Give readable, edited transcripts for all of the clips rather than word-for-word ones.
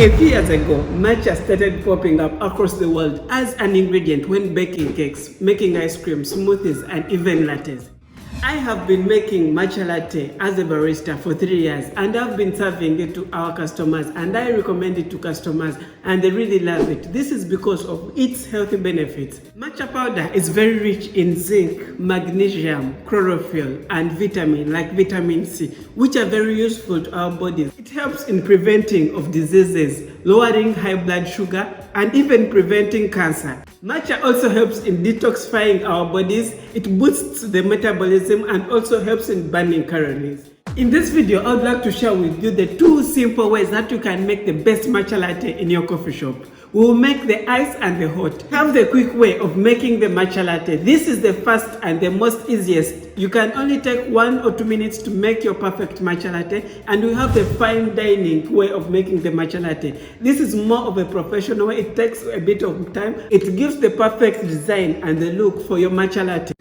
A few years ago, matcha started popping up across the world as an ingredient when baking cakes, making ice cream, smoothies, and even lattes. I have been making matcha latte as a barista for 3 years, and I've been serving it to our customers, and I recommend it to customers and they really love it. This is because of its health benefits. Matcha powder is very rich in zinc, magnesium, chlorophyll, and vitamin like vitamin C, which are very useful to our bodies. It helps in preventing of diseases, lowering high blood sugar, and even preventing cancer. Matcha also helps in detoxifying our bodies. It boosts the metabolism and also helps in burning calories. In this video, I would like to share with you the 2 simple ways that you can make the best matcha latte in your coffee shop. We will make the ice and the hot. Have the quick way of making the matcha latte. This is the first and the most easiest. You can only take 1 or 2 minutes to make your perfect matcha latte, and we have the fine dining way of making the matcha latte. This is more of a professional way. It takes a bit of time. It gives the perfect design and the look for your matcha latte.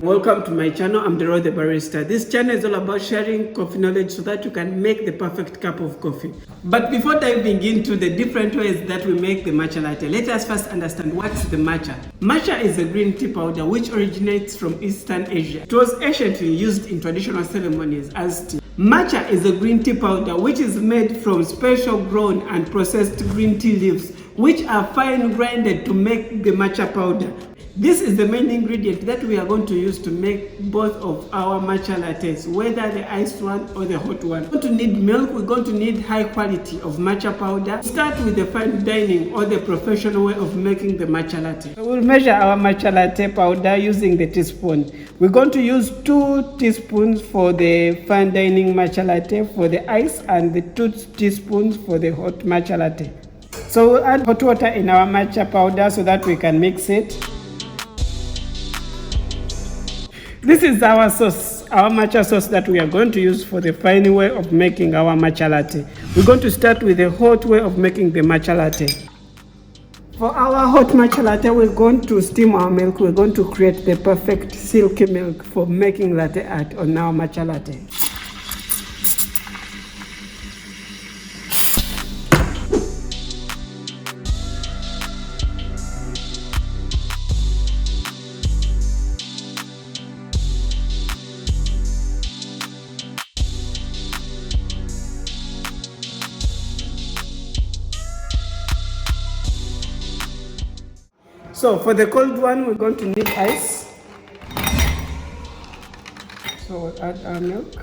Welcome to my channel. I'm the Barista. This channel is all about sharing coffee knowledge so that you can make the perfect cup of coffee. But before diving into the different ways that we make the matcha latte, let us first understand what's the matcha. Matcha is a green tea powder which originates from Eastern Asia. It was anciently used in traditional ceremonies as tea. Matcha is a green tea powder which is made from special grown and processed green tea leaves, which are fine grinded to make the matcha powder. This is the main ingredient that we are going to use to make both of our matcha lattes, whether the iced one or the hot one. We're going to need milk. We're going to need high quality of matcha powder. Start with the fine dining or the professional way of making the matcha latte. So we'll measure our matcha latte powder using the teaspoon. We're going to use 2 teaspoons for the fine dining matcha latte for the ice and the 2 teaspoons for the hot matcha latte. So we'll add hot water in our matcha powder so that we can mix it. This is our sauce, our matcha sauce that we are going to use for the fine way of making our matcha latte. We're going to start with the hot way of making the matcha latte. For our hot matcha latte, we're going to steam our milk. We're going to create the perfect silky milk for making latte art on our matcha latte. So for the cold one, we're going to need ice. So we'll add our milk.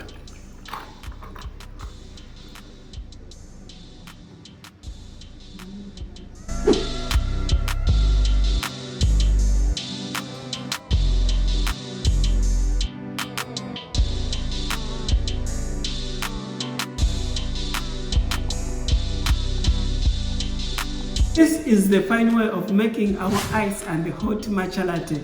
This is the fine way of making our ice and the hot matcha latte.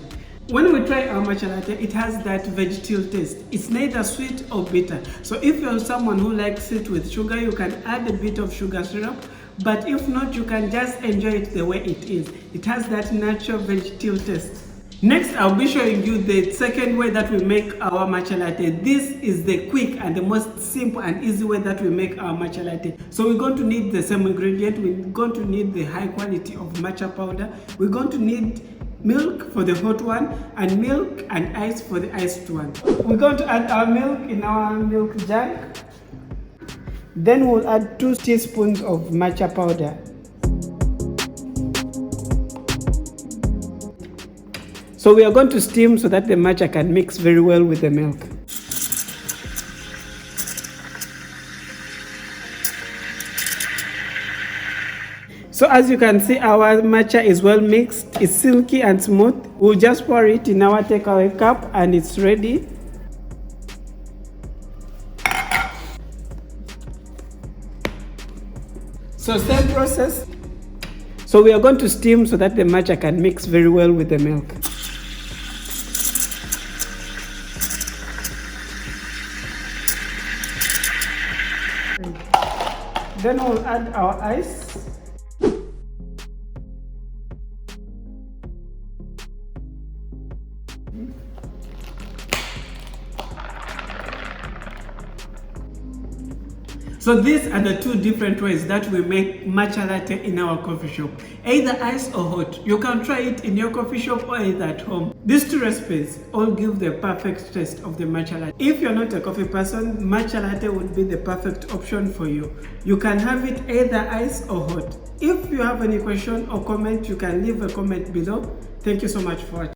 When we try our matcha latte, it has that vegetable taste. It's neither sweet or bitter. So if you're someone who likes it with sugar, you can add a bit of sugar syrup. But if not, you can just enjoy it the way it is. It has that natural vegetable taste. Next, I'll be showing you the second way that we make our matcha latte. This is the quick and the most simple and easy way that we make our matcha latte. So we're going to need the same ingredient. We're going to need the high quality of matcha powder. We're going to need milk for the hot one and milk and ice for the iced one. We're going to add our milk in our milk jug. Then we'll add 2 teaspoons of matcha powder. So we are going to steam so that the matcha can mix very well with the milk. So as you can see, our matcha is well mixed. It's silky and smooth. We'll just pour it in our takeaway cup and it's ready. So same process. So we are going to steam so that the matcha can mix very well with the milk. Then we'll add our ice. So these are the two different ways that we make matcha latte in our coffee shop, either ice or hot. You can try it in your coffee shop or either at home. These two recipes all give the perfect taste of the matcha latte. If you're not a coffee person, matcha latte would be the perfect option for you. You can have it either ice or hot. If you have any question or comment, you can leave a comment below. Thank you so much for watching.